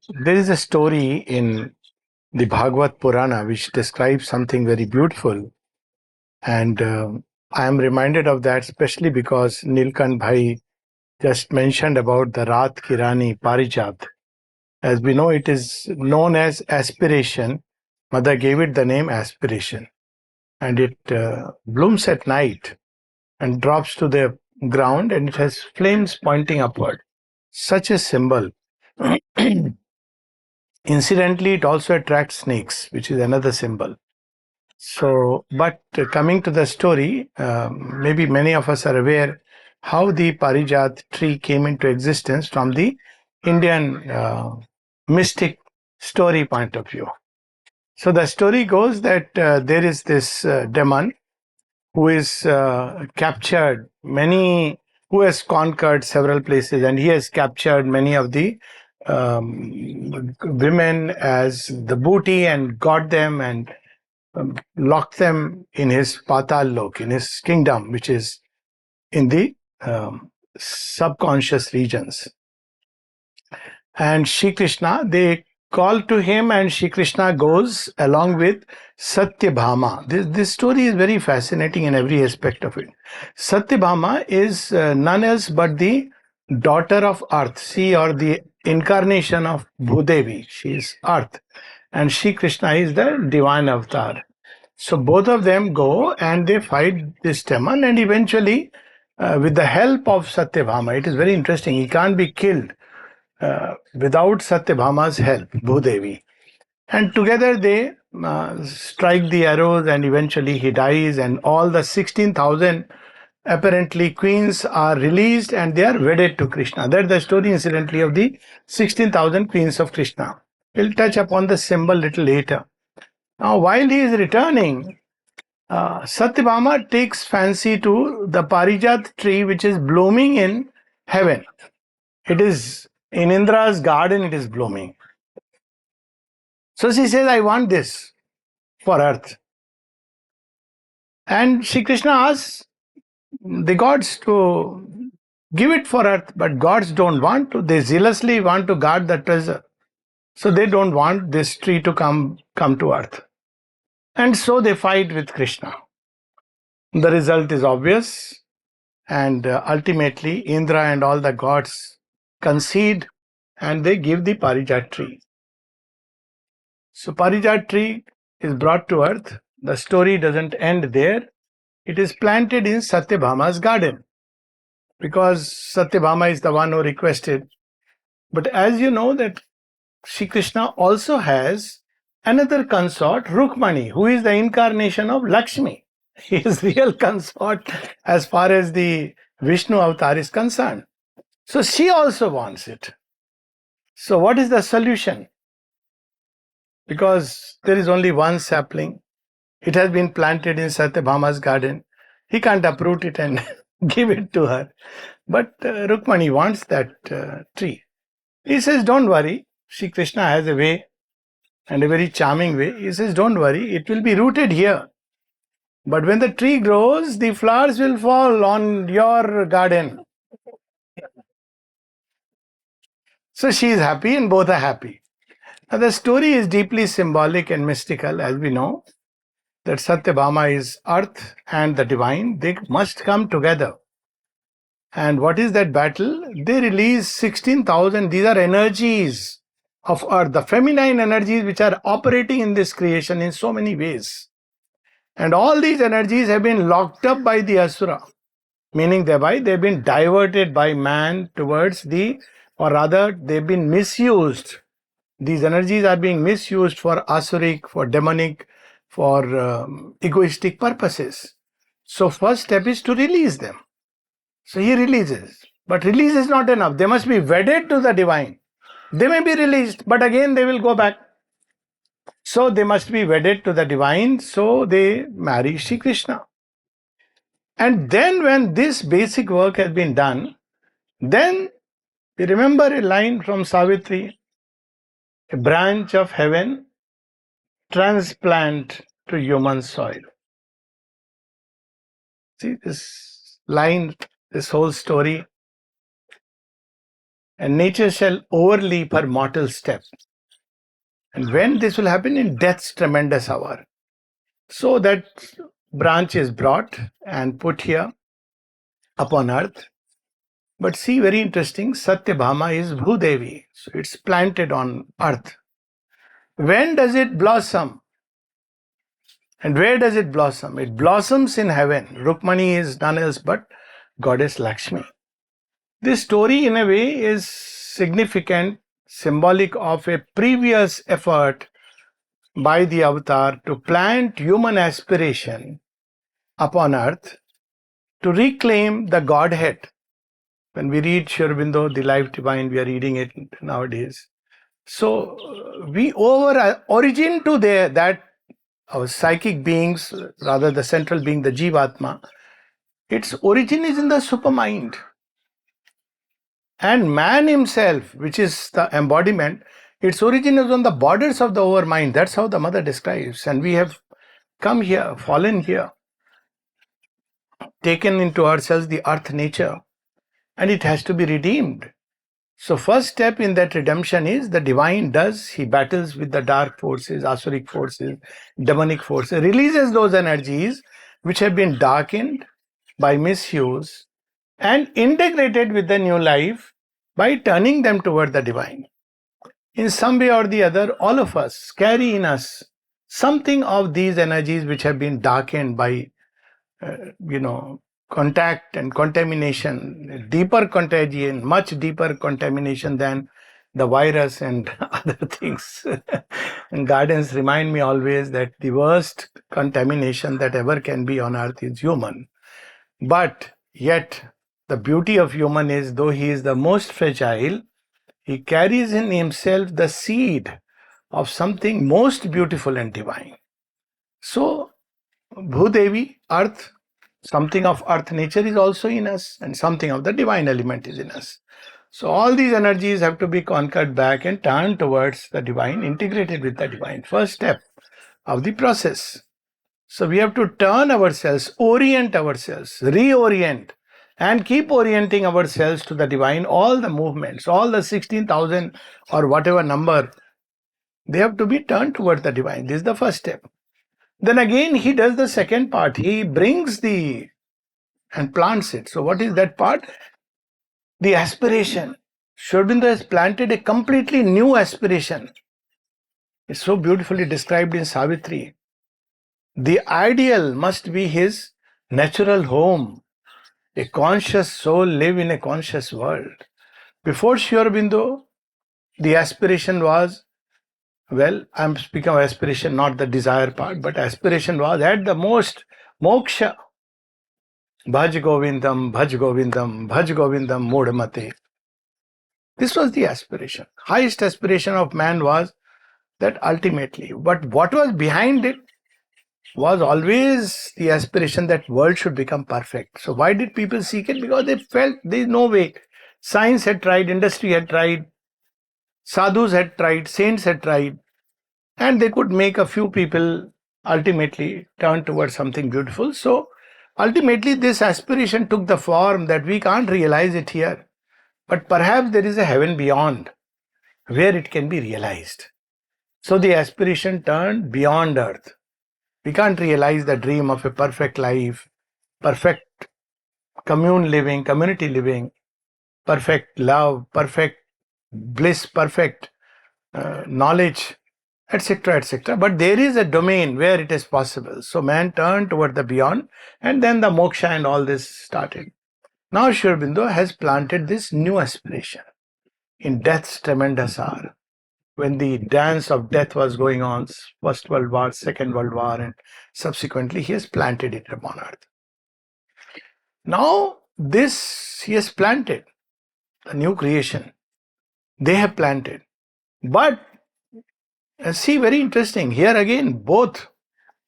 There is a story in the Bhagavad Purana which describes something very beautiful, and I am reminded of that especially because Nilkant Bhai just mentioned about the Raat Kirani Parijat. As we know, it is known as aspiration. Mother gave it the name aspiration, and it blooms at night and drops to the ground, and it has flames pointing upward. Such a symbol. Incidentally, it also attracts snakes, which is another symbol. So, but coming to the story, maybe many of us are aware how the Parijat tree came into existence from the Indian mystic story point of view. So the story goes that there is this demon who is captured many, who has conquered several places, and he has captured many of the women as the booty and got them and locked them in his Patal Lok, in his kingdom, which is in the subconscious regions. And Shri Krishna, they call to him, and Shri Krishna goes along with Satyabhama. This story is very fascinating in every aspect of it. Satyabhama is none else but the daughter of Earth, she or the incarnation of Bhudevi. She is Earth, and Shri Krishna is the divine avatar. So both of them go and they fight this demon, and eventually, with the help of Satyabhama, it is very interesting. He can't be killed without Satyabhama's help, Bhudevi. And together they strike the arrows, and eventually he dies, and all the 16,000 apparently queens are released and they are wedded to Krishna. That's the story, incidentally, of the 16,000 queens of Krishna. We'll touch upon the symbol little later. Now, while he is returning, Satyabhama takes fancy to the Parijat tree which is blooming in heaven. It is in Indra's garden, it is blooming. So she says, I want this for earth. And Shri Krishna asks the gods to give it for earth, but gods don't want to. They zealously want to guard the treasure. So they don't want this tree to come to earth. And so they fight with Krishna. The result is obvious. And ultimately, Indra and all the gods concede and they give the Parijat tree. So Parijat tree is brought to earth. The story doesn't end there. It is planted in Satyabhama's garden because Satyabhama is the one who requested. But as you know that Shri Krishna also has another consort, Rukmani, who is the incarnation of Lakshmi. His real consort as far as the Vishnu avatar is concerned. So she also wants it. So what is the solution? Because there is only one sapling. It has been planted in Satyabhama's garden. He can't uproot it and give it to her. But Rukmani wants that tree. He says, don't worry. Shri Krishna has a way, and a very charming way. He says, don't worry, it will be rooted here. But when the tree grows, the flowers will fall on your garden. So she is happy and both are happy. Now the story is deeply symbolic and mystical, as we know, that Satyabhama is earth and the divine. They must come together. And what is that battle? They release 16,000. These are energies of earth, the feminine energies which are operating in this creation in so many ways. And all these energies have been locked up by the Asura, meaning thereby they've been diverted by man towards the, or rather they've been misused. These energies are being misused for asuric, for demonic, for egoistic purposes. So first step is to release them. So he releases. But release is not enough. They must be wedded to the divine. They may be released, but again they will go back. So they must be wedded to the divine. So they marry Shri Krishna. And then when this basic work has been done, then we remember a line from Savitri, a branch of heaven transplant to human soil. See this line, this whole story and nature shall overleap her mortal step. And when this will happen? In death's tremendous hour. So that branch is brought and put here upon earth. But see, very interesting, Satyabhama is Bhudevi. So it's planted on earth. When does it blossom? And where does it blossom? It blossoms in heaven. Rukmani is none else but Goddess Lakshmi. This story, in a way, is significant, symbolic of a previous effort by the avatar to plant human aspiration upon earth to reclaim the Godhead. When we read Sri Aurobindo, The Life Divine, we are reading it nowadays. So we owe our origin to that our psychic beings, rather the central being, the Jivatma, its origin is in the supermind. And man himself, which is the embodiment, its origin is on the borders of the overmind. That's how the mother describes. And we have come here, fallen here, taken into ourselves the earth nature, and it has to be redeemed. So first step in that redemption is the divine he battles with the dark forces, asuric forces, demonic forces, releases those energies which have been darkened by misuse and integrated with the new life by turning them toward the divine. In some way or the other, all of us carry in us something of these energies which have been darkened by, contact and contamination, deeper contagion, much deeper contamination than the virus and other things. And gardens remind me always that the worst contamination that ever can be on earth is human. But yet, the beauty of human is, though he is the most fragile, he carries in himself the seed of something most beautiful and divine. So, Bhudevi, earth, something of earth nature is also in us, and something of the divine element is in us. So, all these energies have to be conquered back and turned towards the divine, integrated with the divine. First step of the process. So, we have to turn ourselves, orient ourselves, reorient, and keep orienting ourselves to the divine. All the movements, all the 16,000 or whatever number, they have to be turned towards the divine. This is the first step. Then again, he does the second part. He brings and plants it. So what is that part? The aspiration. Sri Aurobindo has planted a completely new aspiration. It's so beautifully described in Savitri. The ideal must be his natural home. A conscious soul live in a conscious world. Before Sri Aurobindo, the aspiration was, well, I'm speaking of aspiration, not the desire part, but aspiration was at the most moksha. Bhaj Govindam, Bhaj Govindam, Bhaj Govindam, Modamate. This was the aspiration. Highest aspiration of man was that ultimately. But what was behind it was always the aspiration that world should become perfect. So why did people seek it? Because they felt there is no way. Science had tried, industry had tried, sadhus had tried, saints had tried, and they could make a few people ultimately turn towards something beautiful. So ultimately this aspiration took the form that we can't realize it here, but perhaps there is a heaven beyond where it can be realized. So the aspiration turned beyond earth. We can't realize the dream of a perfect life, perfect community living, perfect love, perfect bliss, perfect knowledge, etc., etc. But there is a domain where it is possible. So man turned toward the beyond, and then the moksha and all this started. Now Sri Aurobindo has planted this new aspiration in death's tremendous hour, when the dance of death was going on, First World War, Second World War, and subsequently he has planted it upon earth. Now this he has planted, the new creation. They have planted. But see, very interesting. Here again, both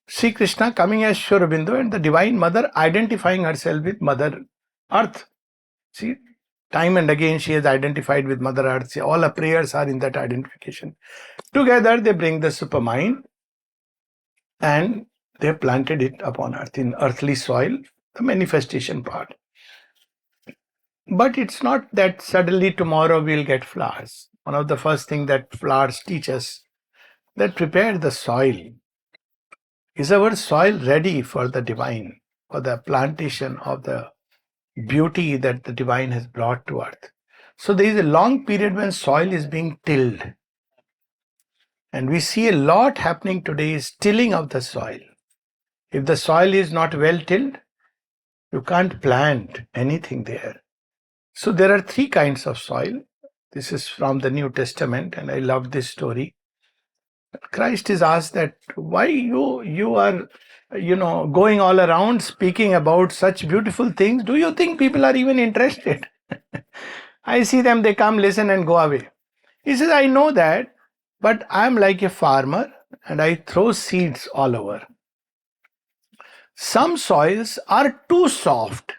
Sri Krishna coming as Sri Aurobindo and the Divine Mother identifying herself with Mother Earth. See, time and again she has identified with Mother Earth. See, all her prayers are in that identification. Together they bring the supermind and they have planted it upon earth in earthly soil, the manifestation part. But it's not that suddenly tomorrow we'll get flowers. One of the first things that flowers teach us, that prepare the soil. Is our soil ready for the divine, for the plantation of the beauty that the divine has brought to earth? So there is a long period when soil is being tilled. And we see a lot happening today is tilling of the soil. If the soil is not well tilled, you can't plant anything there. So there are three kinds of soil. This is from the New Testament, and I love this story. Christ is asked that why you are going all around speaking about such beautiful things. Do you think people are even interested? I see them, they come, listen, and go away. He says, I know that, but I'm like a farmer and I throw seeds all over. Some soils are too soft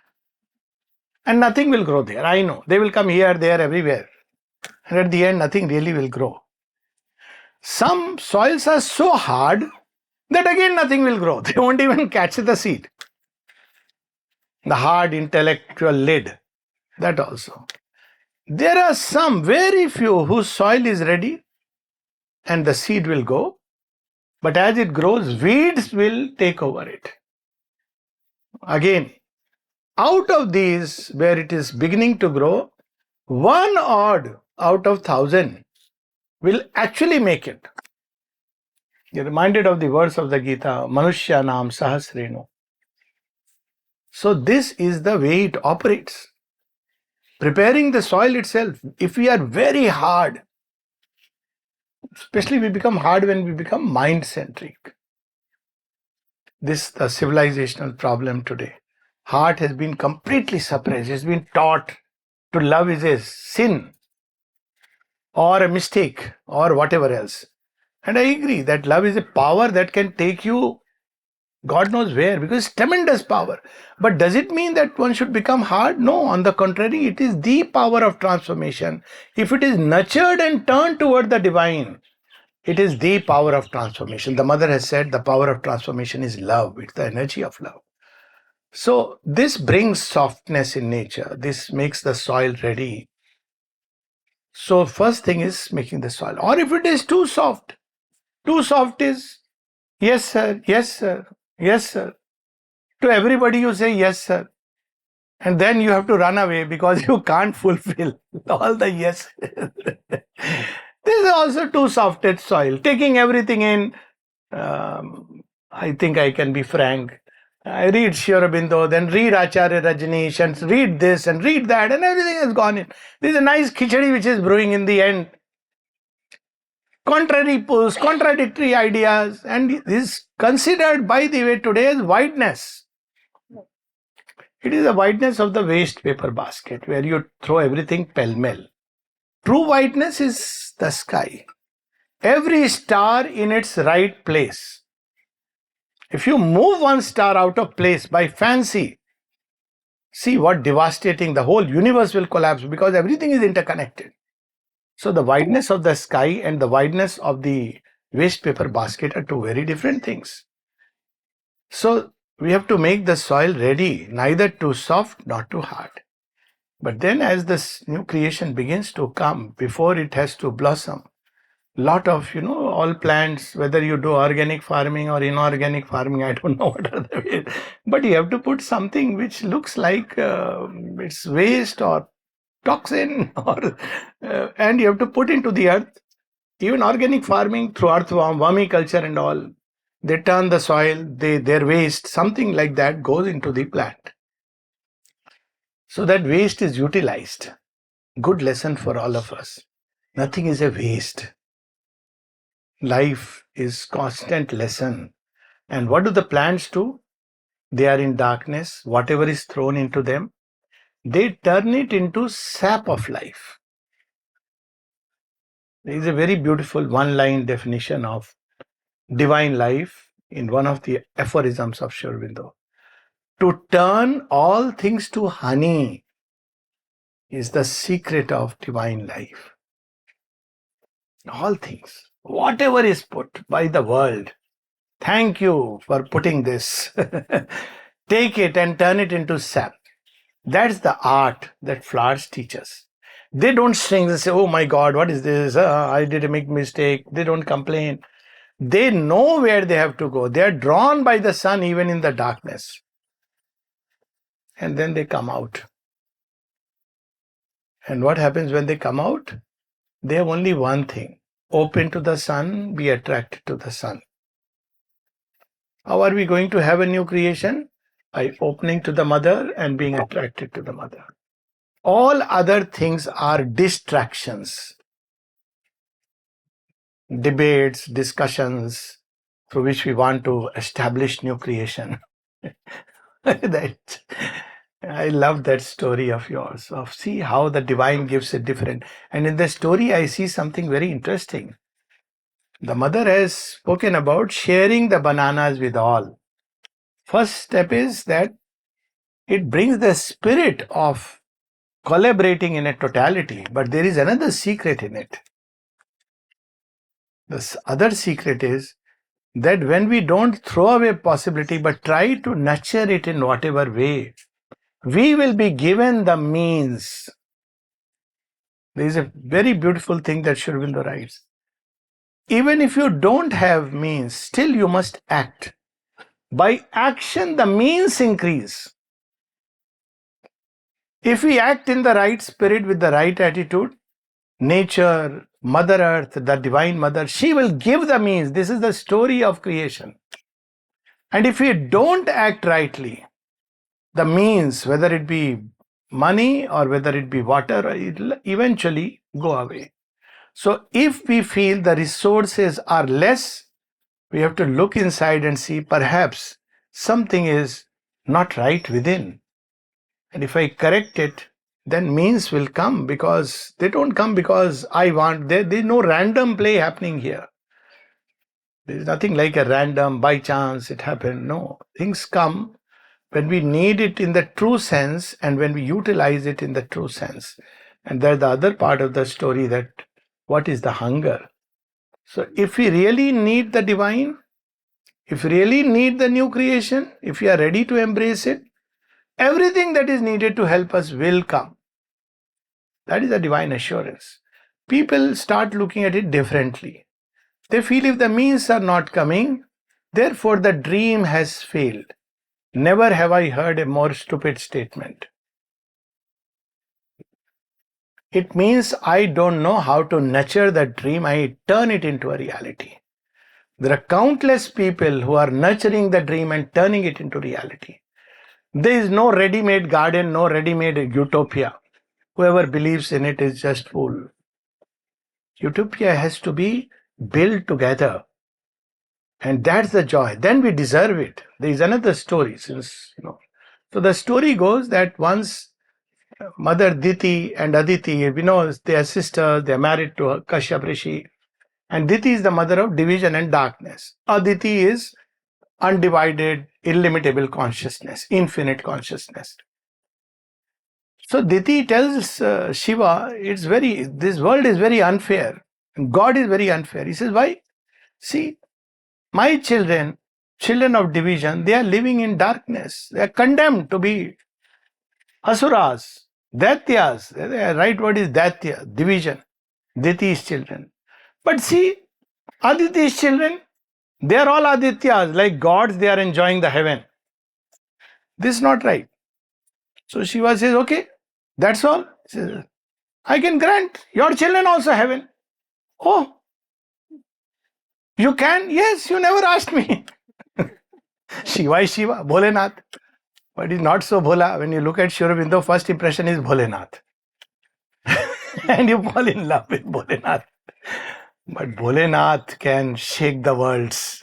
and nothing will grow there. I know. They will come here, there, everywhere. And at the end, nothing really will grow. Some soils are so hard that again nothing will grow. They won't even catch the seed. The hard intellectual lid, that also. There are some, very few, whose soil is ready and the seed will go. But as it grows, weeds will take over it. Again, out of these, where it is beginning to grow, one odd out of 1,000 will actually make it. You're reminded of the verse of the Gita, Manushyanam Sahasreno. So this is the way it operates. Preparing the soil itself, if we are very hard, especially we become hard when we become mind-centric. This is the civilizational problem today. Heart has been completely suppressed. It's been taught to love is a sin or a mistake or whatever else. And I agree that love is a power that can take you God knows where, because it's tremendous power. But does it mean that one should become hard? No, on the contrary, it is the power of transformation. If it is nurtured and turned toward the divine, it is the power of transformation. The mother has said the power of transformation is love. It's the energy of love. So this brings softness in nature. This makes the soil ready. So first thing is making the soil. Or if it is too soft is yes sir, yes sir, yes sir. To everybody you say yes sir. And then you have to run away because you can't fulfill all the yes. This is also too soft soil. Taking everything in, I think I can be frank. I read Sri Aurobindo, then read Acharya Rajneesh, and read this and read that, and everything has gone in. There's a nice khichdi which is brewing in the end. Contrary pulls, contradictory ideas, and is considered, by the way, today as wideness. It is the wideness of the waste paper basket where you throw everything pell-mell. True wideness is the sky. Every star in its right place. If you move one star out of place by fancy, see what devastating, the whole universe will collapse because everything is interconnected. So the wideness of the sky and the wideness of the waste paper basket are two very different things. So we have to make the soil ready, neither too soft nor too hard. But then as this new creation begins to come, before it has to blossom, lot of, all plants, whether you do organic farming or inorganic farming, I don't know what are the ways, but you have to put something which looks like it's waste or toxin or and you have to put into the earth. Even organic farming through earthworm, vermiculture and all, they turn the soil, their waste, something like that goes into the plant. So that waste is utilized. Good lesson for all of us. Nothing is a waste. Life is constant lesson. And what do the plants do? They are in darkness. Whatever is thrown into them, they turn it into sap of life. There is a very beautiful one-line definition of divine life in one of the aphorisms of Sri Aurobindo. To turn all things to honey is the secret of divine life. All things, whatever is put by the world, thank you for putting this. Take it and turn it into sap. That's the art that flowers teach us. They don't sing and say, oh my God, what is this? I did a big mistake. They don't complain. They know where they have to go. They are drawn by the sun even in the darkness. And then they come out. And what happens when they come out? They have only one thing: open to the sun, be attracted to the sun. How are we going to have a new creation? By opening to the mother and being attracted to the mother. All other things are distractions, debates, discussions through which we want to establish new creation. That I love that story of yours, of see how the divine gives it different. And in the story, I see something very interesting. The mother has spoken about sharing the bananas with all. First step is that it brings the spirit of collaborating in a totality, but there is another secret in it. The other secret is that when we don't throw away possibility but try to nurture it in whatever way, we will be given the means. There is a very beautiful thing that Sri Aurobindo writes. Even if you don't have means, still you must act. By action, the means increase. If we act in the right spirit with the right attitude, nature, Mother Earth, the Divine Mother, she will give the means. This is the story of creation. And if we don't act rightly, the means, whether it be money or whether it be water, it will eventually go away. So if we feel the resources are less, we have to look inside and see perhaps something is not right within. And if I correct it, then means will come, because they don't come because I want. There's no random play happening here. There's nothing like a random, by chance it happened. No, things come when we need it in the true sense and when we utilize it in the true sense. And there's the other part of the story, that what is the hunger? So if we really need the divine, if we really need the new creation, if we are ready to embrace it, everything that is needed to help us will come. That is a divine assurance. People start looking at it differently. They feel if the means are not coming, therefore the dream has failed. Never have I heard a more stupid statement. It means I don't know how to nurture the dream, I turn it into a reality. There are countless people who are nurturing the dream and turning it into reality. There is no ready-made garden, no ready-made utopia. Whoever believes in it is just fool. Utopia has to be built together. And that's the joy. Then we deserve it. There is another story, since, So the story goes that once Mother Diti and Aditi, they are sisters, they are married to Kashyap Rishi. And Diti is the mother of division and darkness. Aditi is undivided, illimitable consciousness, infinite consciousness. So Diti tells Shiva, this world is very unfair. God is very unfair. He says, why? See, my children of division, they are living in darkness. They are condemned to be asuras, daityas. The right word is daitya, division. Diti's children. But see, Aditi's children, they are all Adityas, like gods, they are enjoying the heaven. This is not right. So Shiva says, okay, that's all. He says, I can grant your children also heaven. Oh, you can? Yes, you never asked me. Shiva is Shiva, Bholenath. But he's not so Bhola. When you look at Sri Aurobindo, first impression is Bholenath. And you fall in love with Bholenath. But Bholenath can shake the worlds.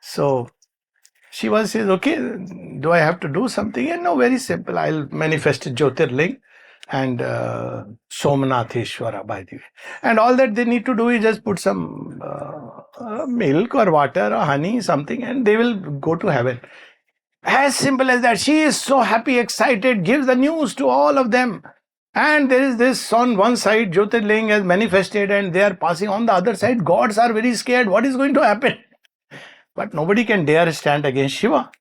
So Shiva says, okay, do I have to do something? And no, very simple. I'll manifest a Jyotirling and Somnatheshwara, by the way. And all that they need to do is just put some milk or water or honey, something, and they will go to heaven. As simple as that. She is so happy, excited, gives the news to all of them. And there is this on one side, Jyotirling has manifested and they are passing on the other side. Gods are very scared. What is going to happen? But nobody can dare stand against Shiva.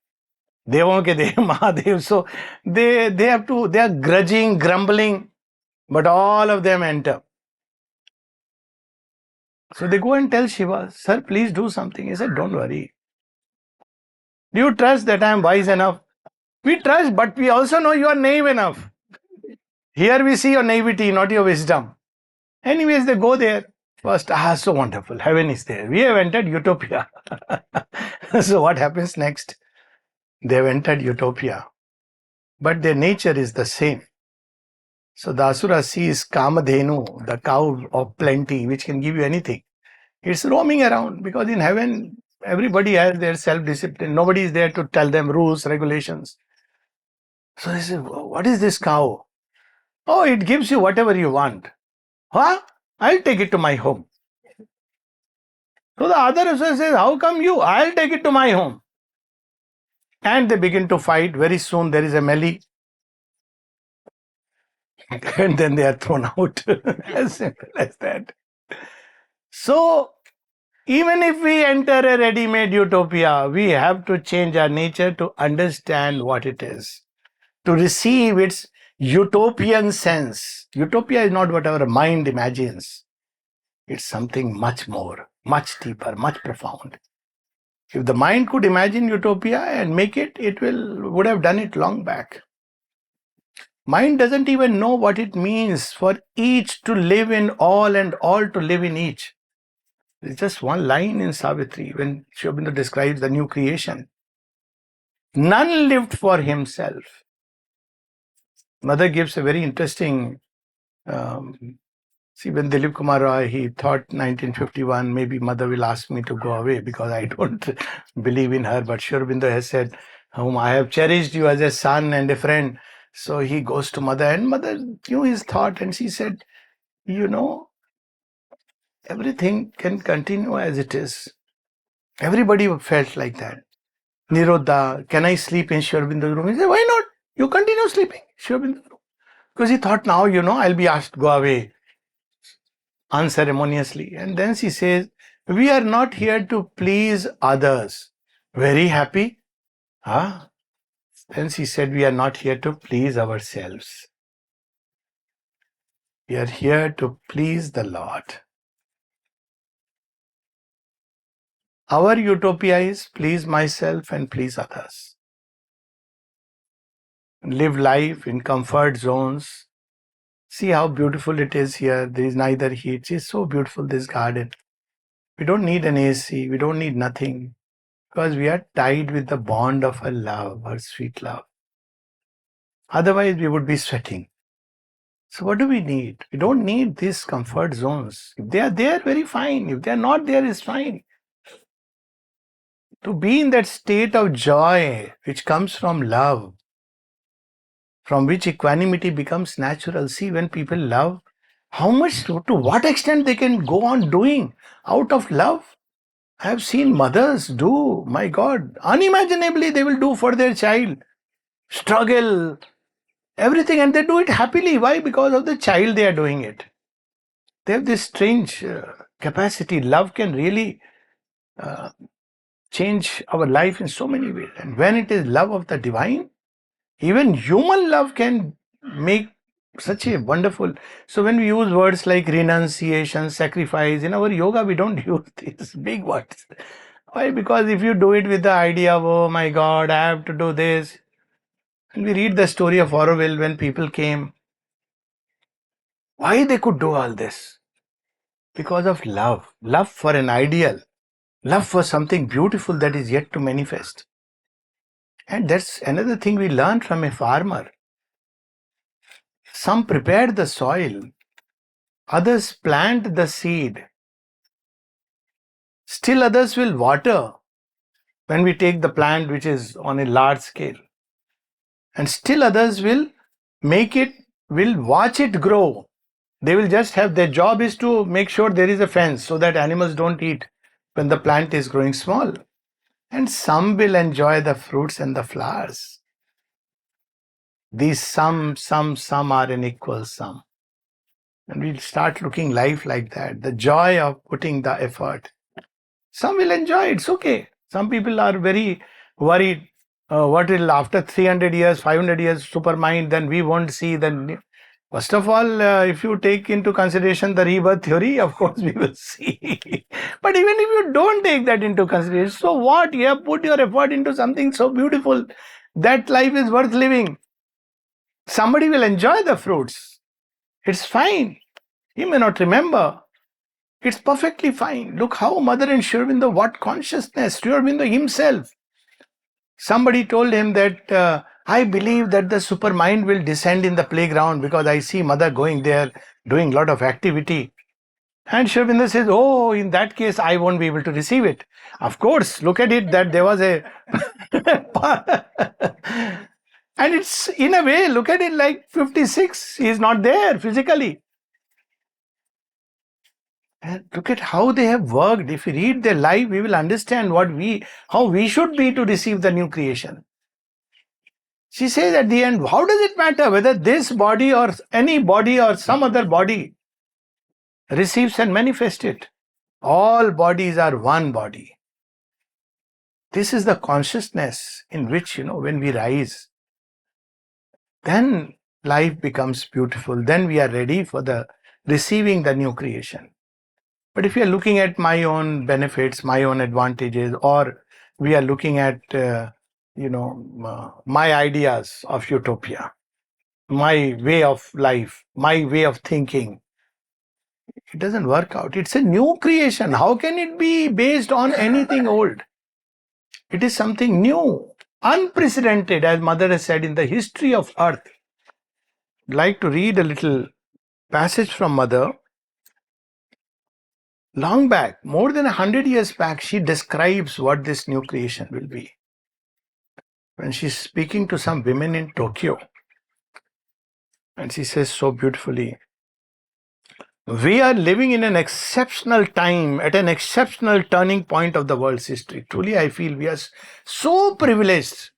Devon ke Dev, Mahadev. So they are grudging, grumbling, but all of them enter. So they go and tell Shiva, sir, please do something. He said, don't worry. Do you trust that I am wise enough? We trust, but we also know you are naive enough. Here we see your naivety, not your wisdom. Anyways, they go there. First, so wonderful. Heaven is there. We have entered utopia. So what happens next? They have entered utopia. But their nature is the same. So the Asura sees Kamadhenu, the cow of plenty, which can give you anything. It's roaming around because in heaven, everybody has their self-discipline. Nobody is there to tell them rules, regulations. So they say, what is this cow? Oh, it gives you whatever you want. Huh? I'll take it to my home. So the other Asura says, how come you? I'll take it to my home. And they begin to fight. Very soon there is a melee. And then they are thrown out. As simple as that. So, even if we enter a ready-made utopia, we have to change our nature to understand what it is, to receive its utopian sense. Utopia is not what our mind imagines. It's something much more, much deeper, much profound. If the mind could imagine utopia and make it, would have done it long back. Mind doesn't even know what it means for each to live in all and all to live in each. There's just one line in Savitri when Sri Aurobindo describes the new creation. None lived for himself. Mother gives a very interesting, see, when Dilip Kumar Roy, he thought 1951, maybe mother will ask me to go away because I don't believe in her. But Sri Aurobindo has said, whom I have cherished you as a son and a friend. So he goes to mother and mother knew his thought and she said, you know, everything can continue as it is. Everybody felt like that. Nirodha, can I sleep in Sri Aurobindo's room? He said, why not? You continue sleeping in Sri Aurobindo's room. Because he thought now, I'll be asked to go away unceremoniously. And then she says, we are not here to please others. Very happy. Huh? Then she said, we are not here to please ourselves. We are here to please the Lord. Our utopia is please myself and please others. Live life in comfort zones. See how beautiful it is here. There is neither heat. It's so beautiful, this garden. We don't need an AC. We don't need nothing. Because we are tied with the bond of our love, our sweet love. Otherwise, we would be sweating. So what do we need? We don't need these comfort zones. If they are there, very fine. If they are not there, it's fine. To be in that state of joy which comes from love, from which equanimity becomes natural. See, when people love, how much, to what extent they can go on doing out of love. I have seen mothers do, my God, unimaginably they will do for their child. Struggle, everything, and they do it happily. Why? Because of the child they are doing it. They have this strange capacity. Love can really change our life in so many ways. And when it is love of the divine, even human love can make such a wonderful. So when we use words like renunciation, sacrifice, in our yoga we don't use these big words. Why? Because if you do it with the idea of, oh my God, I have to do this. And we read the story of Auroville when people came. Why they could do all this? Because of love. Love for an ideal. Love for something beautiful that is yet to manifest. And that's another thing we learn from a farmer. Some prepare the soil, others plant the seed. Still others will water when we take the plant which is on a large scale. And still others will watch it grow. They will just have, their job is to make sure there is a fence so that animals don't eat when the plant is growing small. And some will enjoy the fruits and the flowers. These some are an equal sum. And we'll start looking life like that. The joy of putting the effort. Some will enjoy it. It's okay. Some people are very worried. What will after 300 years, 500 years, supermind, then we won't see the. First of all, if you take into consideration the rebirth theory, of course we will see. But even if you don't take that into consideration, so what? You have put your effort into something so beautiful. That life is worth living. Somebody will enjoy the fruits. It's fine. He may not remember. It's perfectly fine. Look how Mother and Sri Aurobindo, what consciousness, Sri Aurobindo himself. Somebody told him that I believe that the supermind will descend in the playground because I see Mother going there doing a lot of activity. And Sri Aurobindo says, oh, in that case, I won't be able to receive it. Of course, look at it that there was a... And it's, in a way, look at it like 56, he is not there physically. And look at how they have worked. If we read their life, we will understand how we should be to receive the new creation. She says at the end, how does it matter whether this body or any body or some other body receives and manifests it? All bodies are one body. This is the consciousness in which, when we rise, then life becomes beautiful. Then we are ready for receiving the new creation. But if we are looking at my own benefits, my own advantages, or we are looking at, my ideas of utopia, my way of life, my way of thinking, it doesn't work out. It's a new creation. How can it be based on anything old? It is something new, unprecedented, as Mother has said, in the history of Earth. I'd like to read a little passage from Mother. Long back, more than 100 years back, she describes what this new creation will be. When she's speaking to some women in Tokyo, and she says so beautifully, we are living in an exceptional time, at an exceptional turning point of the world's history. Truly, I feel we are so privileged.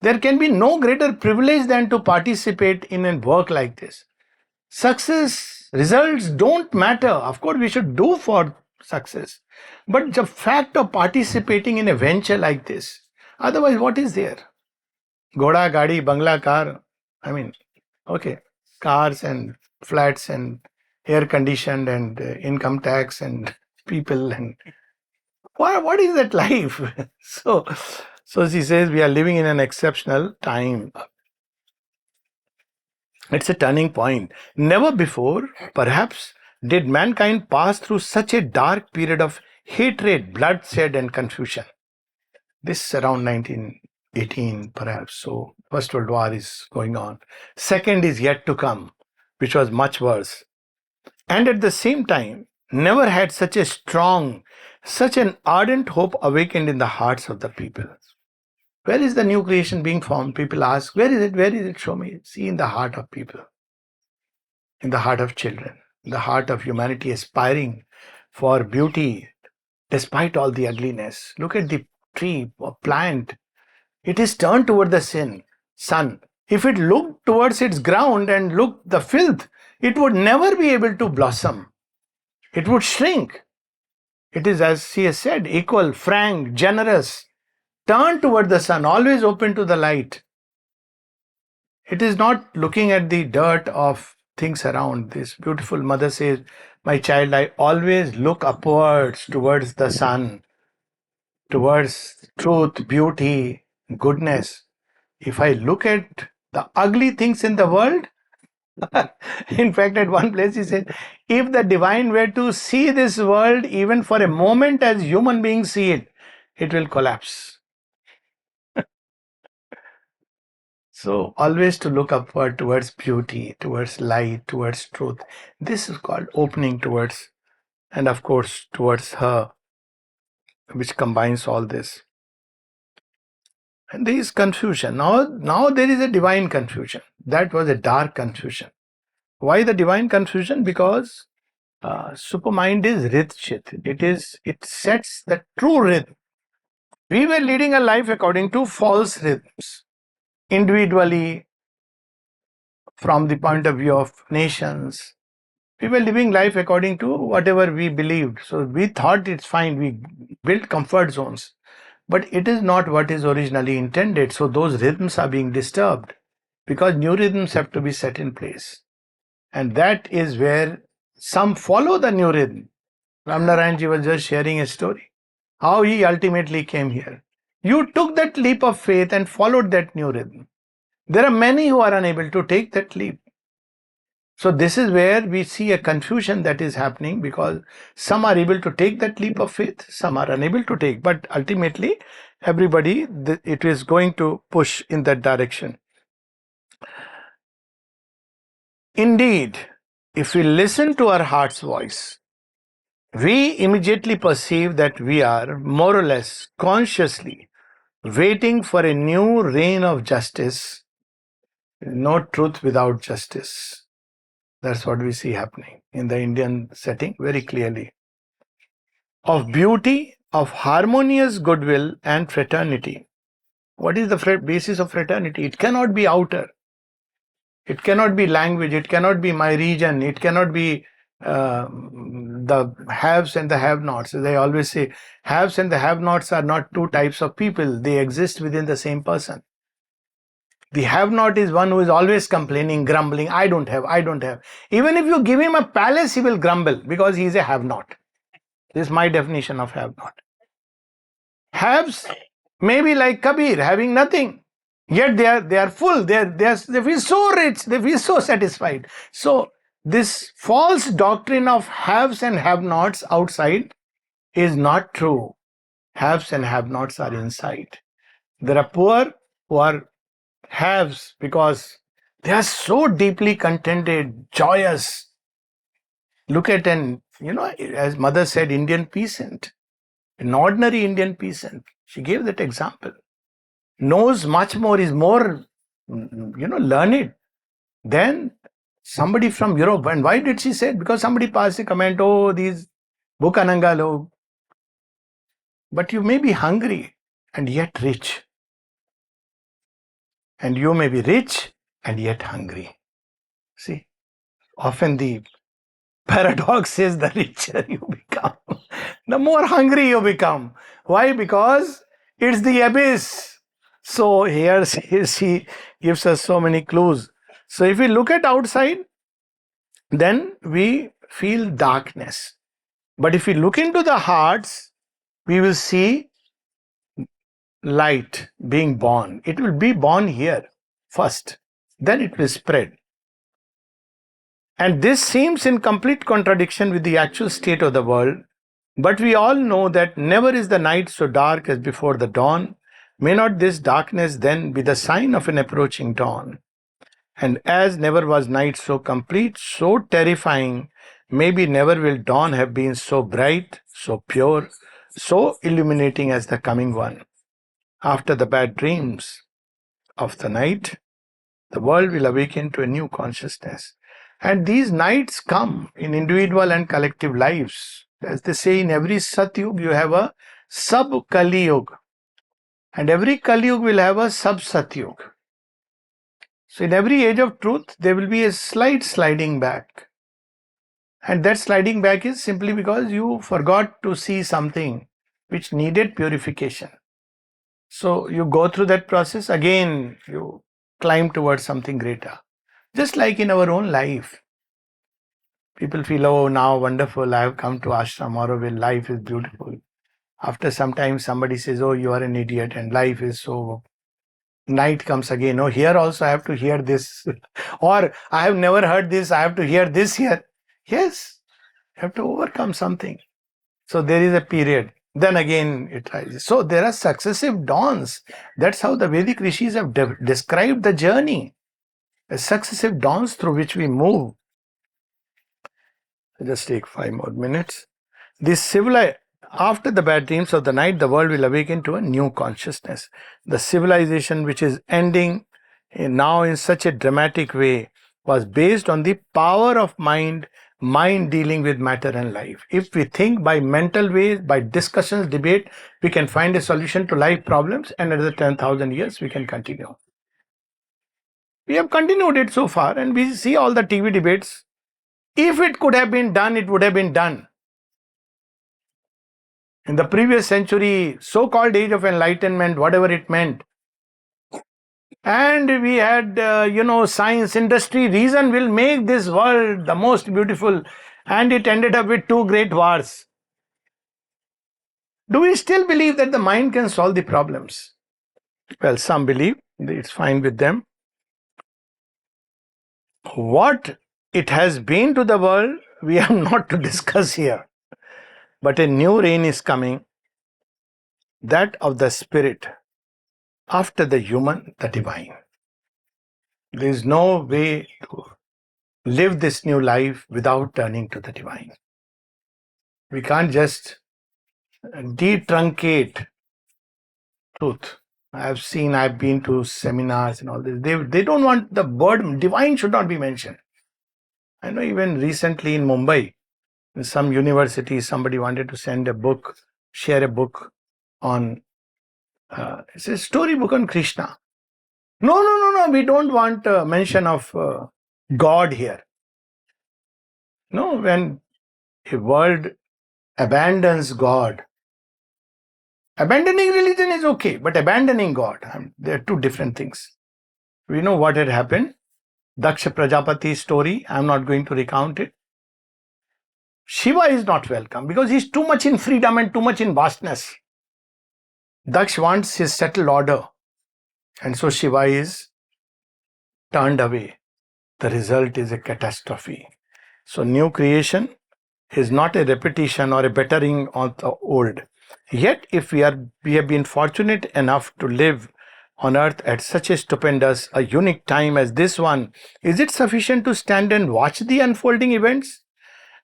There can be no greater privilege than to participate in a work like this. Success, results don't matter. Of course, we should do for success. But the fact of participating in a venture like this, otherwise, what is there? Goda, Gadi, Bangla, car. I mean, okay, cars and flats and air conditioned and income tax and people and what is that life? So she says we are living in an exceptional time. It's a turning point. Never before, perhaps, did mankind pass through such a dark period of hatred, bloodshed, and confusion. This around 1918, perhaps. So, First World War is going on. Second is yet to come, which was much worse. And at the same time, never had such an ardent hope awakened in the hearts of the people. Where is the new creation being formed? People ask, where is it? Where is it? Show me. See, in the heart of people, in the heart of children, in the heart of humanity aspiring for beauty despite all the ugliness. Look at the tree or plant. It is turned toward the sun. If it looked towards its ground and looked the filth, it would never be able to blossom. It would shrink. It is, as she has said, equal, frank, generous, turned toward the sun, always open to the light. It is not looking at the dirt of things around. This beautiful mother says, my child, I always look upwards towards the sun, towards truth, beauty, goodness. If I look at the ugly things in the world, in fact, at one place he said, if the divine were to see this world even for a moment as human beings see it, it will collapse. So always to look upward towards beauty, towards light, towards truth. This is called opening towards, and of course towards her, which combines all this. And there is confusion. Now there is a divine confusion. That was a dark confusion. Why the divine confusion? Because supermind is ridchit. It sets the true rhythm. We were leading a life according to false rhythms, individually, from the point of view of nations. We were living life according to whatever we believed. So we thought it's fine. We built comfort zones. but it is not what is originally intended. So those rhythms are being disturbed because new rhythms have to be set in place. And that is where some follow the new rhythm. Ramnaranji was just sharing a story, how he ultimately came here. You took that leap of faith and followed that new rhythm. There are many who are unable to take that leap. So this is where we see a confusion that is happening, because some are able to take that leap of faith, some are unable to take, but ultimately everybody, it is going to push in that direction. Indeed, if we listen to our heart's voice, we immediately perceive that we are more or less consciously waiting for a new reign of justice. No truth without justice. That's what we see happening in the Indian setting very clearly. Of beauty, of harmonious goodwill and fraternity. What is the basis of fraternity? It cannot be outer. It cannot be language. It cannot be my region. It cannot be the haves and the have-nots. They always say haves and the have-nots are not two types of people. They exist within the same person. The have-not is one who is always complaining, grumbling. I don't have, I don't have. Even if you give him a palace, he will grumble because he is a have-not. This is my definition of have-not. Haves may be like Kabir, having nothing. Yet they are full. They feel so rich. They feel so satisfied. So this false doctrine of haves and have-nots outside is not true. Haves and have-nots are inside. There are poor who are haves because they are so deeply contented, joyous. Look at as mother said, Indian peasant, an ordinary Indian peasant. She gave that example. Knows much more, is more, learned than somebody from Europe. And why did she say it? Because somebody passed a comment, oh, these Bhukananga log. But you may be hungry and yet rich. And you may be rich and yet hungry. See, often the paradox is the richer you become, the more hungry you become. Why? Because it's the abyss. So here she gives us so many clues. So if we look at outside, then we feel darkness. But if we look into the hearts, we will see light being born. It will be born here first, then it will spread. And this seems in complete contradiction with the actual state of the world. But we all know that never is the night so dark as before the dawn. May not this darkness then be the sign of an approaching dawn? And as never was night so complete, so terrifying, maybe never will dawn have been so bright, so pure, so illuminating as the coming one. After the bad dreams of the night, the world will awaken to a new consciousness. And these nights come in individual and collective lives. As they say, in every Satyug, you have a sub-Kali Yuga. And every Kali Yuga will have a sub-Satyug. So in every age of truth, there will be a slight sliding back. And that sliding back is simply because you forgot to see something which needed purification. So you go through that process, again you climb towards something greater. Just like in our own life. People feel, oh, now wonderful, I have come to ashram, Auroville, life is beautiful. After some time, somebody says, oh, you are an idiot and life is so... Night comes again, oh, here also I have to hear this. Or I have never heard this, I have to hear this here. Yes, you have to overcome something. So there is a period. Then again it rises. So there are successive dawns. That's how the Vedic rishis have described the journey. As successive dawns through which we move. Just take 5 more minutes. After the bad dreams of the night, the world will awaken to a new consciousness. The civilization which is ending now in such a dramatic way was based on the power of mind dealing with matter and life. If we think by mental ways, by discussions, debate, we can find a solution to life problems, and another 10,000 years we can continue. We have continued it so far, and we see all the TV debates. If it could have been done, it would have been done. In the previous century, so-called age of enlightenment, whatever it meant, and we had, science, industry, reason will make this world the most beautiful, and it ended up with two great wars. Do we still believe that the mind can solve the problems? Well, some believe it's fine with them. What it has been to the world, we are not to discuss here. But a new reign is coming, that of the spirit, after the human, the divine. There is no way to live this new life without turning to the divine. We can't just detruncate truth. I've been to seminars and all this. They don't want the word divine should not be mentioned. I know even recently in Mumbai, in some university, somebody wanted to share a book on, it's a story book on Krishna. No, we don't want mention of God here. No, when a world abandons God, abandoning religion is okay, but abandoning God, they are two different things. We know what had happened. Daksha Prajapati story, I'm not going to recount it. Shiva is not welcome because he's too much in freedom and too much in vastness. Daksh wants his settled order, and so Shiva is turned away. The result is a catastrophe. So new creation is not a repetition or a bettering of the old. Yet if we have been fortunate enough to live on earth at such a stupendous, a unique time as this one, is it sufficient to stand and watch the unfolding events?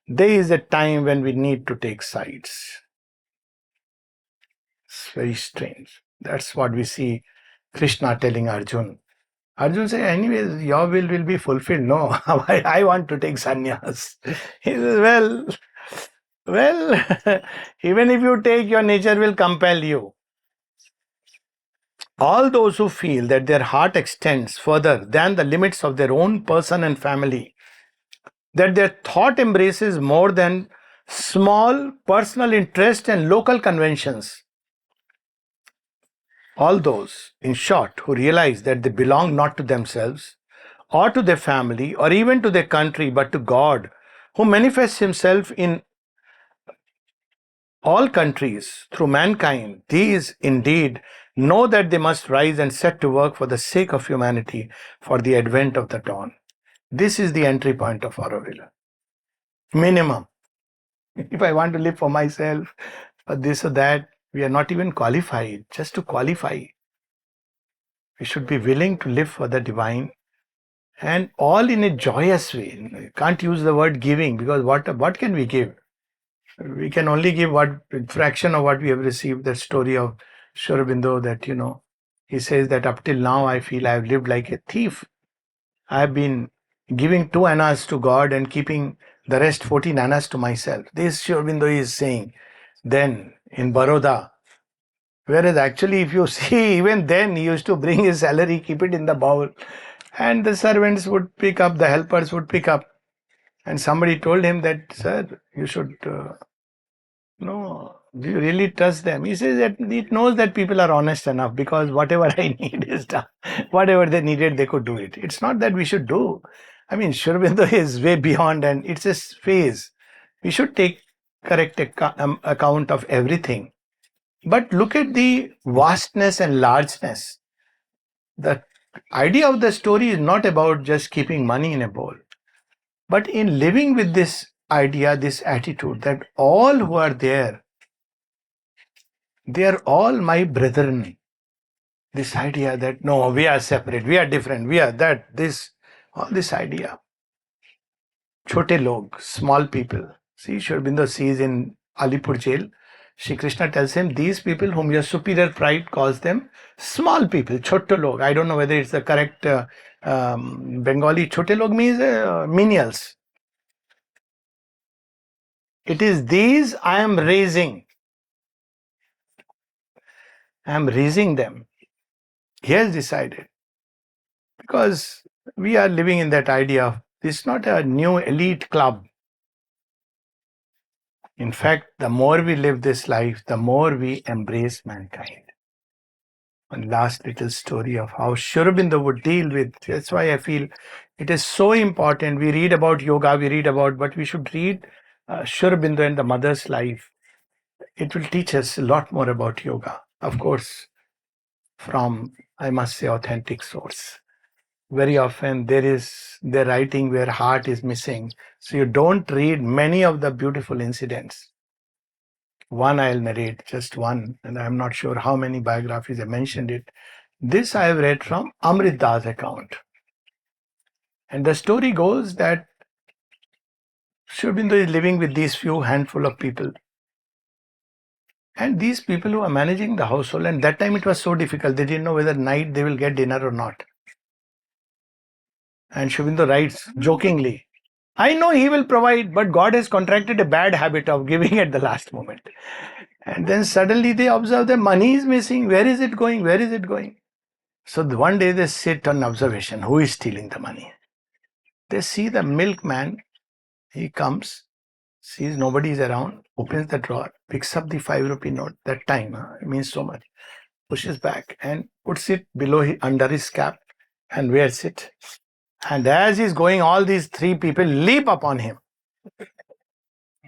There is a time when we need to take sides. It's very strange. That's what we see Krishna telling Arjun. Arjun says, anyways, your will be fulfilled. No, I want to take sannyas. He says, well, even if you take, your nature will compel you. All those who feel that their heart extends further than the limits of their own person and family, that their thought embraces more than small personal interest and local conventions, all those, in short, who realize that they belong not to themselves or to their family or even to their country but to God, who manifests himself in all countries through mankind, these indeed know that they must rise and set to work for the sake of humanity, for the advent of the dawn. This is the entry point of Auroville. Minimum. If I want to live for myself, or this or that, we are not even qualified. Just to qualify, we should be willing to live for the divine, and all in a joyous way. You can't use the word giving, because what can we give? We can only give what fraction of what we have received. That story of Sri Aurobindo, that he says that up till now I feel I have lived like a thief. I have been giving 2 annas to God and keeping the rest 14 annas to myself. This Sri Aurobindo is saying then in Baroda. Whereas actually, if you see, even then he used to bring his salary, keep it in the bowl, and the servants would pick up, the helpers would pick up. And somebody told him that, sir, you should, no, do you really trust them? He says that it knows that people are honest enough, because whatever I need is done. Whatever they needed, they could do it. It's not that we should do. I mean, Sri Aurobindo is way beyond, and it's a phase. We should take correct account of everything. But look at the vastness and largeness. The idea of the story is not about just keeping money in a bowl, but in living with this idea, this attitude that all who are there, they are all my brethren. This idea that no, we are separate, we are different, we are that, this, all this idea. Chote log, small people. See, Sri Aurobindo sees in Alipur jail, Shri Krishna tells him, these people whom your superior pride calls them small people, chote log. I don't know whether it's the correct Bengali. Chote log means menials. It is these I am raising. I am raising them. He has decided. Because we are living in that idea of, this is not a new elite club. In fact, the more we live this life, the more we embrace mankind. One last little story of how Sri Aurobindo would deal with. That's why I feel it is so important. We read about yoga, we read about, but we should read Sri Aurobindo and the mother's life. It will teach us a lot more about yoga. Of course, from, I must say, authentic source. Very often there is the writing where heart is missing. So you don't read many of the beautiful incidents. One I'll narrate, just one, and I'm not sure how many biographies I mentioned it. This I have read from Amrit Das' account. And the story goes that Sri Aurobindo is living with these few handful of people. And these people who are managing the household, and that time it was so difficult, they didn't know whether night they will get dinner or not. And Sri Aurobindo writes jokingly, I know he will provide, but God has contracted a bad habit of giving at the last moment. And then suddenly they observe the money is missing. Where is it going? Where is it going? So one day they sit on observation. Who is stealing the money? They see the milkman. He comes, sees nobody is around, opens the drawer, picks up the 5 rupee note. That time, it means so much. Pushes back and puts it under his cap and wears it. And as he's going, all these 3 people leap upon him.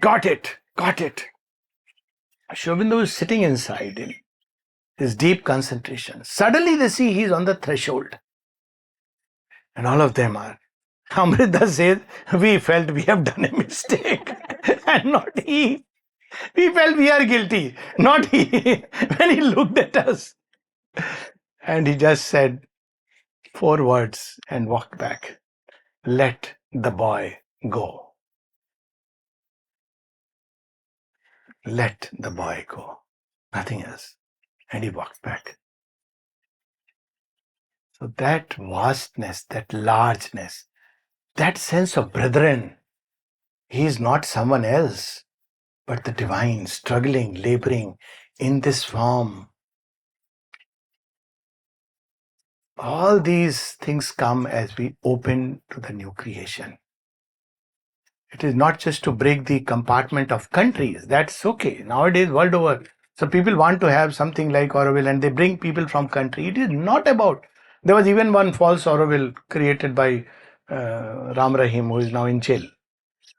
Got it, got it. Sri Aurobindo is sitting inside in his deep concentration. Suddenly they see he's on the threshold. And all of them are. Amrita says, we felt we have done a mistake. And not he. We felt we are guilty, not he. When he looked at us. And he just said 4 words and walked back. Let the boy go. Let the boy go. Nothing else. And he walked back. So that vastness, that largeness, that sense of brethren, he is not someone else, but the divine, struggling, laboring in this form. All these things come as we open to the new creation. It is not just to break the compartment of countries. That's okay. Nowadays, world over, so people want to have something like Auroville and they bring people from country. It is not about. There was even one false Auroville created by Ram Rahim, who is now in jail.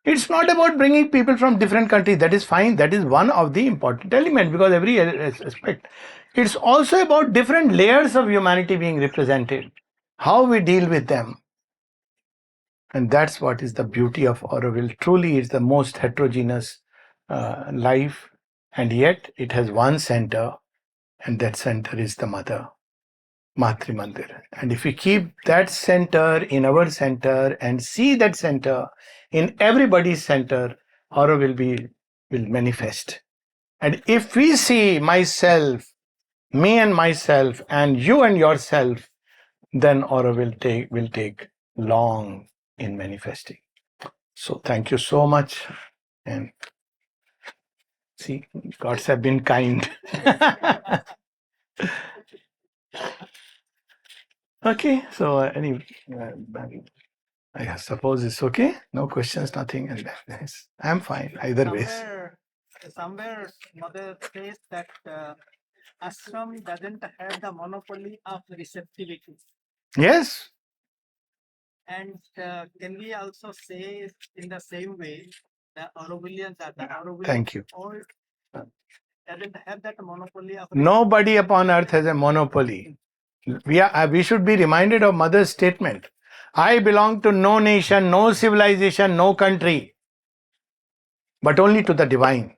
It's not about bringing people from different countries. That is fine. That is one of the important elements because every aspect. It's also about different layers of humanity being represented. How we deal with them. And that's what is the beauty of Auroville. Truly, it's the most heterogeneous life. And yet, it has one center. And that center is the Mother. Matri Mandir. And if we keep that center in our center and see that center in everybody's center, Aura will manifest. And if we see myself, me and myself, and you and yourself, then Aura will take long in manifesting. So thank you so much. And see, gods have been kind. Okay, so anyway, I suppose it's okay. No questions, nothing. And yes, I'm fine either way. Somewhere Mother says that ashram doesn't have the monopoly of receptivity. Yes. And can we also say in the same way the Aurovillians are the Aurovillians? Thank you. All doesn't have that monopoly of. Nobody upon earth has a monopoly. We should be reminded of Mother's statement. I belong to no nation, no civilization, no country, but only to the divine.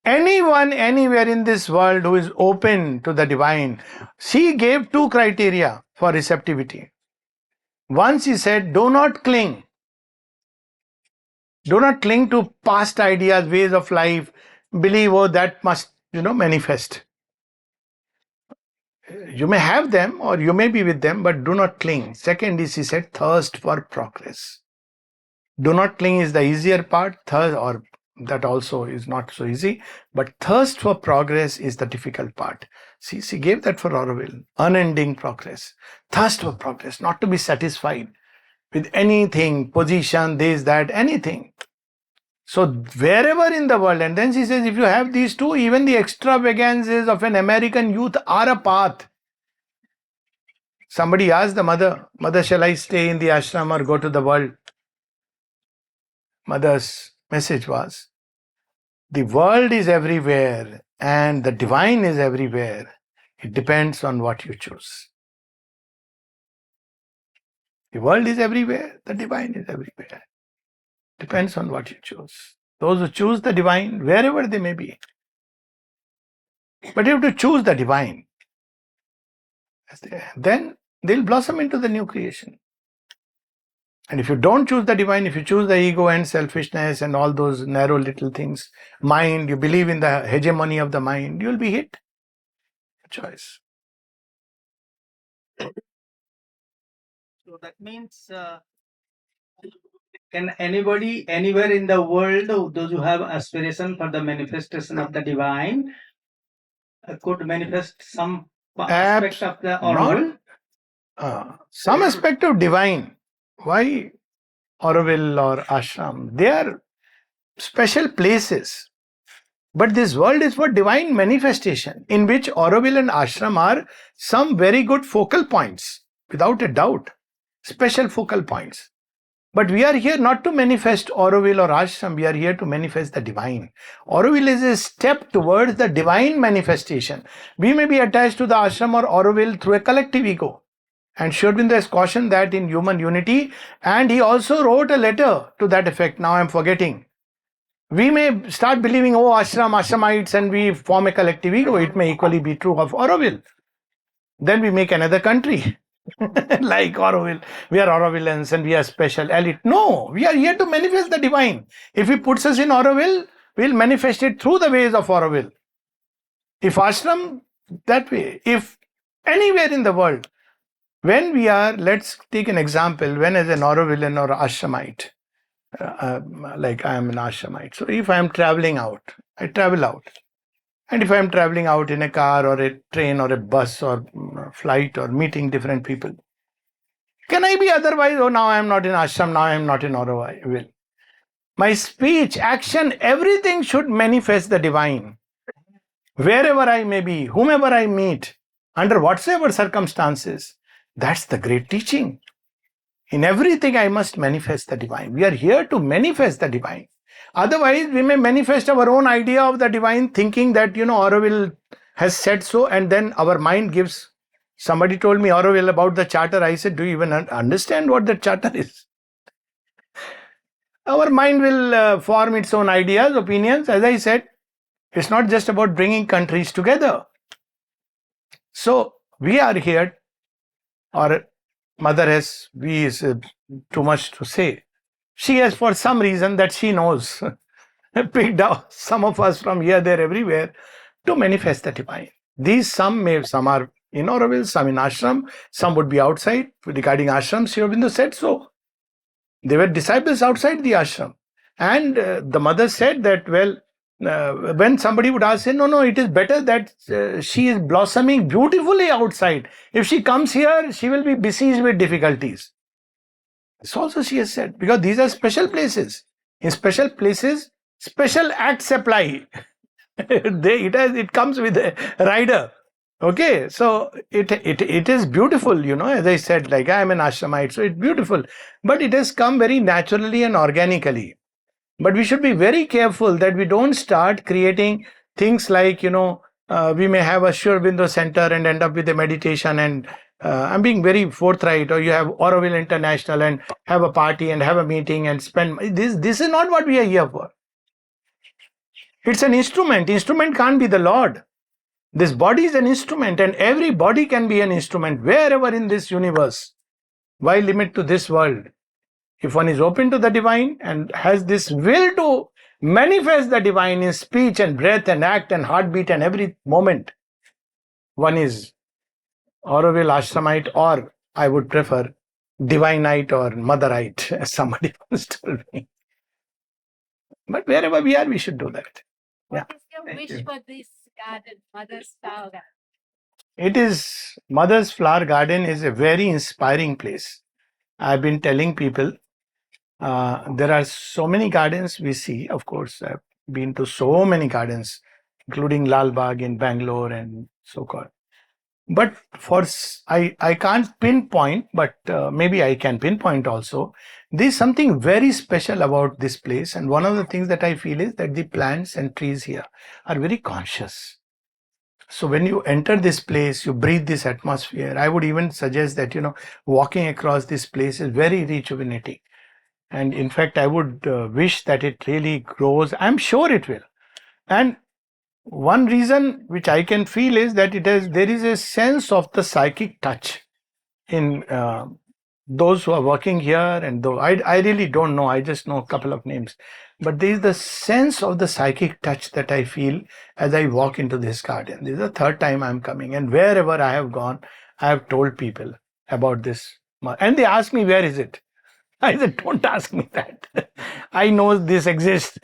Anyone, anywhere in this world who is open to the divine, she gave 2 criteria for receptivity. One, she said, do not cling. Do not cling to past ideas, ways of life, believe, oh, that must, manifest. You may have them or you may be with them, but do not cling. Second is, he said, thirst for progress. Do not cling is the easier part, or that also is not so easy, but thirst for progress is the difficult part. See, she gave that for Auroville, unending progress. Thirst for progress, not to be satisfied with anything, position, this, that, anything. So wherever in the world, and then she says, if you have these two, even the extravagances of an American youth are a path. Somebody asked the mother, shall I stay in the ashram or go to the world? Mother's message was, the world is everywhere and the divine is everywhere. It depends on what you choose. The world is everywhere, the divine is everywhere. Depends on what you choose. Those who choose the divine, wherever they may be. But you have to choose the divine. Then they'll blossom into the new creation. And if you don't choose the divine, if you choose the ego and selfishness and all those narrow little things, mind, you believe in the hegemony of the mind, you'll be hit. Choice. So that means, can anybody anywhere in the world, those who have aspiration for the manifestation of the divine, could manifest some aspect of the Auroville? Some aspect of divine. Why Auroville or ashram? They are special places. But this world is for divine manifestation, in which Auroville and ashram are some very good focal points, without a doubt. Special focal points. But we are here not to manifest Auroville or ashram, we are here to manifest the divine. Auroville is a step towards the divine manifestation. We may be attached to the ashram or Auroville through a collective ego. And Sri Aurobindo has cautioned that in human unity, and he also wrote a letter to that effect. Now I am forgetting. We may start believing, oh, ashramites, and we form a collective ego. It may equally be true of Auroville. Then we make another country. Like Auroville. We are Aurovillans and we are special elite. No, we are here to manifest the divine. If he puts us in Auroville, we'll manifest it through the ways of Auroville. If ashram, that way. If anywhere in the world, when we are, let's take an example, when as an Aurovillian or ashramite, like I am an ashramite. So if I am traveling out, I travel out. And if I am traveling out in a car or a train or a bus or flight or meeting different people, can I be otherwise? Oh, now I am not in ashram, now I am not in Auroville. My speech, action, everything should manifest the divine. Wherever I may be, whomever I meet, under whatsoever circumstances, that's the great teaching. In everything I must manifest the divine. We are here to manifest the divine. Otherwise, we may manifest our own idea of the divine, thinking that, Auroville has said so, and then our mind gives. Somebody told me Auroville about the charter. I said, do you even understand what the charter is? Our mind will form its own ideas, opinions. As I said, it's not just about bringing countries together. So, we are here, or mother has, we is too much to say. She has, for some reason that she knows, picked out some of us from here, there, everywhere to manifest the divine. These some are in Auroville, some in ashram, some would be outside. Regarding ashram, Sri Aurobindo said so. They were disciples outside the ashram. And the mother said that, when somebody would ask her, no, it is better that she is blossoming beautifully outside. If she comes here, she will be besieged with difficulties. This also she has said, because these are special places. In special places, special acts apply. It comes with a rider. Okay, so it is beautiful, as I said, like I am an ashramite, so it's beautiful. But it has come very naturally and organically. But we should be very careful that we don't start creating things like, we may have a Sri Aurobindo center and end up with a meditation, and I'm being very forthright, or you have Auroville International and have a party and have a meeting and spend. This is not what we are here for. It's an instrument. Instrument can't be the Lord. This body is an instrument, and every body can be an instrument wherever in this universe. Why limit to this world? If one is open to the divine and has this will to manifest the divine in speech and breath and act and heartbeat and every moment, one is Auroville ashramite, or I would prefer divineite or motherite, as somebody once told me. But wherever we are, we should do that. What is your wish for this garden, Mother's Flower Garden? It is, Mother's Flower Garden is a very inspiring place. I've been telling people There are so many gardens we see. Of course, I've been to so many gardens, including Lal Bagh in Bangalore and so forth. But I can't pinpoint, but maybe I can pinpoint also. There's something very special about this place, and one of the things that I feel is that the plants and trees here are very conscious. So when you enter this place, you breathe this atmosphere. I would even suggest that walking across this place is very rejuvenating. And in fact, I would wish that it really grows. I'm sure it will. And one reason which I can feel is that there is a sense of the psychic touch in those who are working here, and though I really don't know, I just know a couple of names, but there is the sense of the psychic touch that I feel as I walk into this garden. This is the third time I'm coming, and wherever I have gone, I have told people about this, and they ask me, where is it? I said, don't ask me that. I know this exists,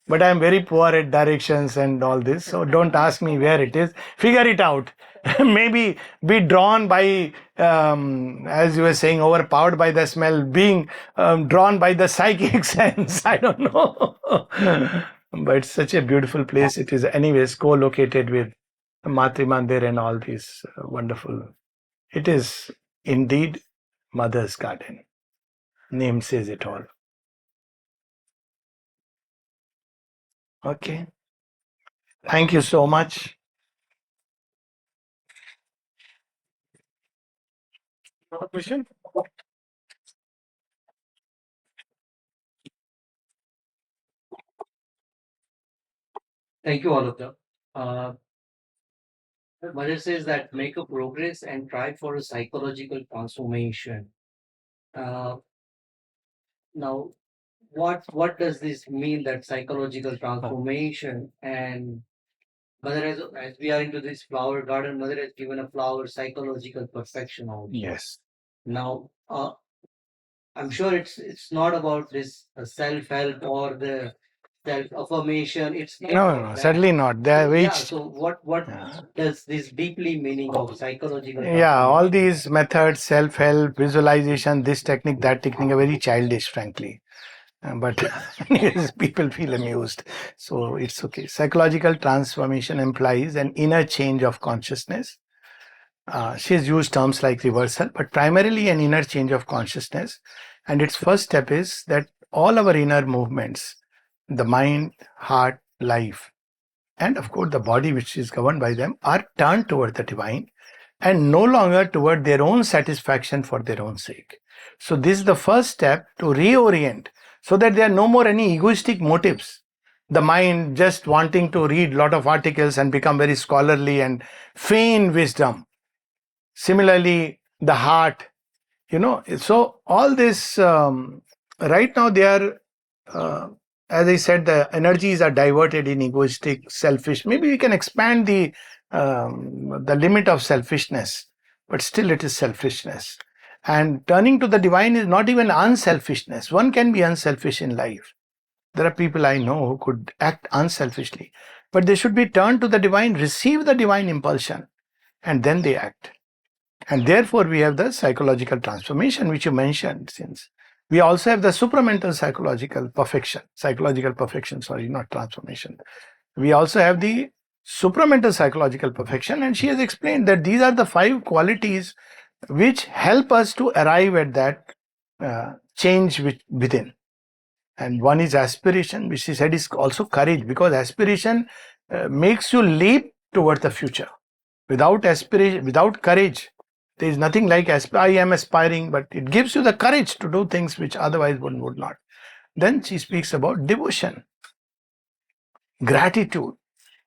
but I'm very poor at directions and all this. So don't ask me where it is. Figure it out. Maybe be drawn by, as you were saying, overpowered by the smell, being drawn by the psychic sense. I don't know. But it's such a beautiful place. It is, anyways, co-located with Matri Mandir and all these wonderful. It is indeed Mother's Garden. Name says it all. Okay. Thank you so much. Another question? Thank you, all of them. Mother says that make a progress and try for a psychological transformation. Uh, Now, what does this mean, that psychological transformation? And Mother, as we are into this flower garden, Mother has given a flower psychological perfection also. Yes. Now, I'm sure it's not about this self-help or the self-affirmation. It's not No, about no, that. certainly not. They have Yeah. each. So what Yeah. does this deeply meaning of psychological? Yeah, all transformation? these methods, self-help, visualization, this technique, that technique, are very childish, frankly. But anyways, people feel amused. So it's okay. Psychological transformation implies an inner change of consciousness. She has used terms like reversal, but primarily an inner change of consciousness. And its first step is that all our inner movements, the mind, heart, life, and of course the body which is governed by them, are turned toward the divine and no longer toward their own satisfaction for their own sake. So this is the first step to reorient, so that there are no more any egoistic motives. The mind just wanting to read a lot of articles and become very scholarly and feign wisdom. Similarly, the heart, so all this, right now they are, as I said, the energies are diverted in egoistic, selfish. Maybe we can expand the limit of selfishness, but still it is selfishness. And turning to the divine is not even unselfishness. One can be unselfish in life. There are people I know who could act unselfishly, but they should be turned to the divine, receive the divine impulsion, and then they act. And therefore, we have the psychological transformation, which you mentioned. Since we also have the supramental psychological perfection, sorry, not transformation. We also have the supramental psychological perfection, and she has explained that these are the 5 qualities which help us to arrive at that change within. And one is aspiration, which she said is also courage, because aspiration makes you leap toward the future. Without aspiration, without courage, there is nothing like I am aspiring, but it gives you the courage to do things which otherwise one would not. Then she speaks about devotion, gratitude,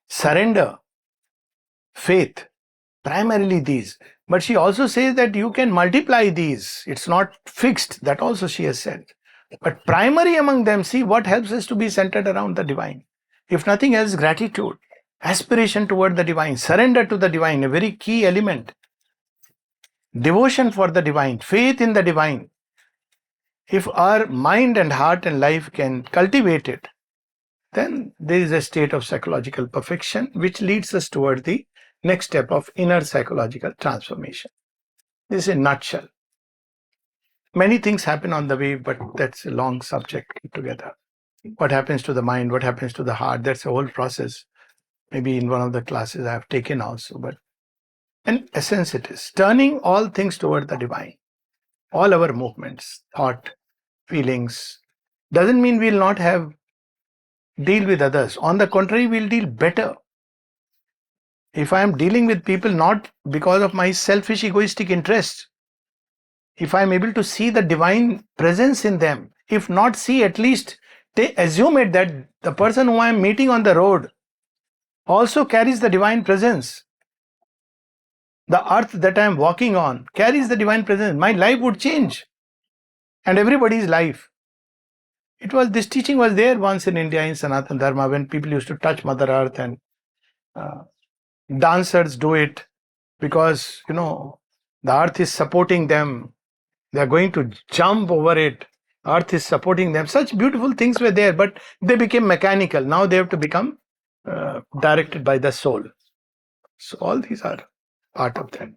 surrender, faith, primarily these. But she also says that you can multiply these. It's not fixed. That also she has said. But primary among them, see what helps us to be centered around the divine. If nothing else, gratitude, aspiration toward the divine, surrender to the divine, a very key element. Devotion for the divine, faith in the divine. If our mind and heart and life can cultivate it, then there is a state of psychological perfection which leads us toward the next step of inner psychological transformation. This is a nutshell. Many things happen on the way, but that's a long subject together. What happens to the mind? What happens to the heart? That's a whole process. Maybe in one of the classes I have taken also, but in essence it is turning all things toward the divine. All our movements, thought, feelings, doesn't mean we'll not have deal with others. On the contrary, we'll deal better. If I am dealing with people not because of my selfish egoistic interest, if I am able to see the divine presence in them, if not see, at least assume it that the person who I am meeting on the road also carries the divine presence. The earth that I am walking on carries the divine presence. My life would change, and everybody's life. This teaching was there once in India in Sanatana Dharma, when people used to touch Mother Earth, and dancers do it because, the earth is supporting them. They are going to jump over it. Earth is supporting them. Such beautiful things were there, but they became mechanical. Now they have to become directed by the soul. So all these are part of that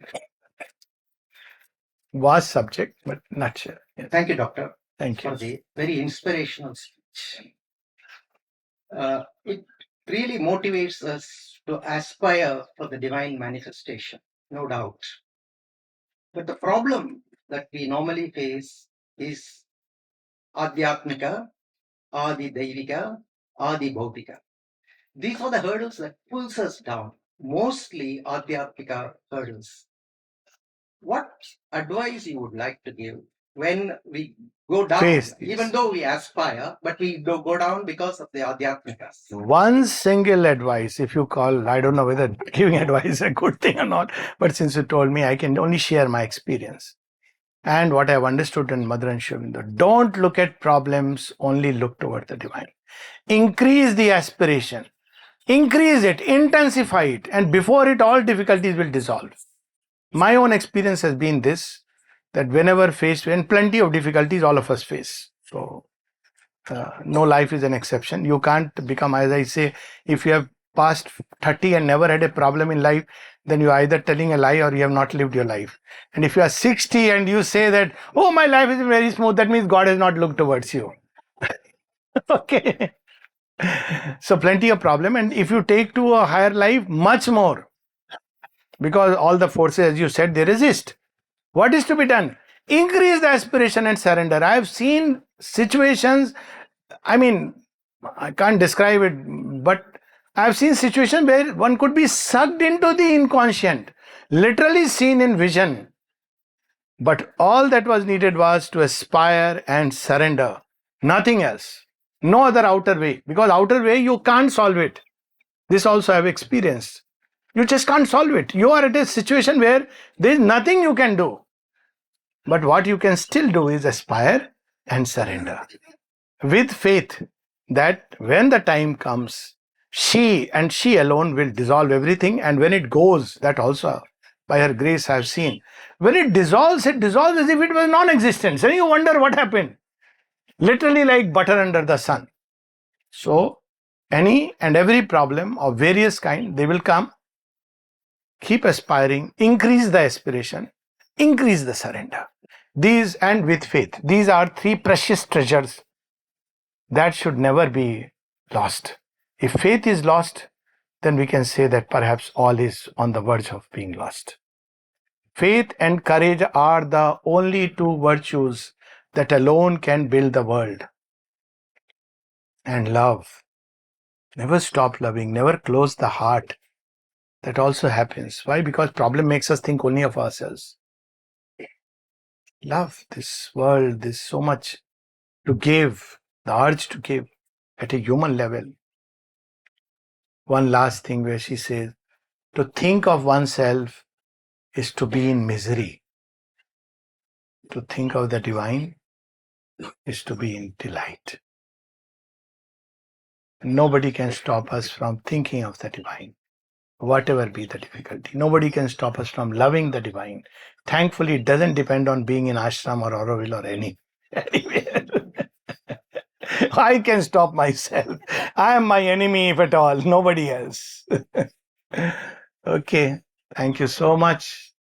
vast subject, but nutshell. Yes. Thank you, Doctor, Thank you. for the very inspirational speech. It really motivates us to aspire for the divine manifestation, no doubt. But the problem that we normally face is Adhyatmika, Adi Daivika, Adi Bhautika. These are the hurdles that pulls us down, mostly Adhyatmika hurdles. What advice you would like to give when we go down, Face these. even though we aspire, but we go down because of the Adhyatmikas? One single advice, if you call, I don't know whether giving advice is a good thing or not, but since you told me, I can only share my experience and what I've understood in Mother and Shivindu. Don't look at problems, only look toward the divine. Increase the aspiration, increase it, intensify it, and before it, all difficulties will dissolve. My own experience has been this, that whenever faced, and plenty of difficulties all of us face. So, no life is an exception. You can't become, as I say, if you have passed 30 and never had a problem in life, then you're either telling a lie or you have not lived your life. And if you are 60 and you say that, oh, my life is very smooth, that means God has not looked towards you. Okay. So plenty of problem, and if you take to a higher life, much more. Because all the forces, as you said, they resist. What is to be done? Increase the aspiration and surrender. I have seen situations, I can't describe it, but I have seen situations where one could be sucked into the inconscient, literally seen in vision. But all that was needed was to aspire and surrender. Nothing else. No other outer way. Because outer way, you can't solve it. This also I have experienced. You just can't solve it. You are at a situation where there is nothing you can do. But what you can still do is aspire and surrender. With faith that when the time comes, she and she alone will dissolve everything. And when it goes, that also by her grace I have seen. When it dissolves as if it was non-existent. So you wonder what happened. Literally like butter under the sun. So any and every problem of various kind, they will come. Keep aspiring, increase the aspiration, increase the surrender. These, and with faith, these are three precious treasures that should never be lost. If faith is lost, then we can say that perhaps all is on the verge of being lost. Faith and courage are the only two virtues that alone can build the world. And love. Never stop loving, never close the heart. That also happens. Why? Because problem makes us think only of ourselves. Love this world, there's so much to give, the urge to give at a human level. One last thing where she says, to think of oneself is to be in misery. To think of the divine is to be in delight. Nobody can stop us from thinking of the divine, whatever be the difficulty. Nobody can stop us from loving the divine. Thankfully, it doesn't depend on being in ashram or Auroville or anywhere. I can stop myself. I am my enemy, if at all, nobody else. Okay, thank you so much.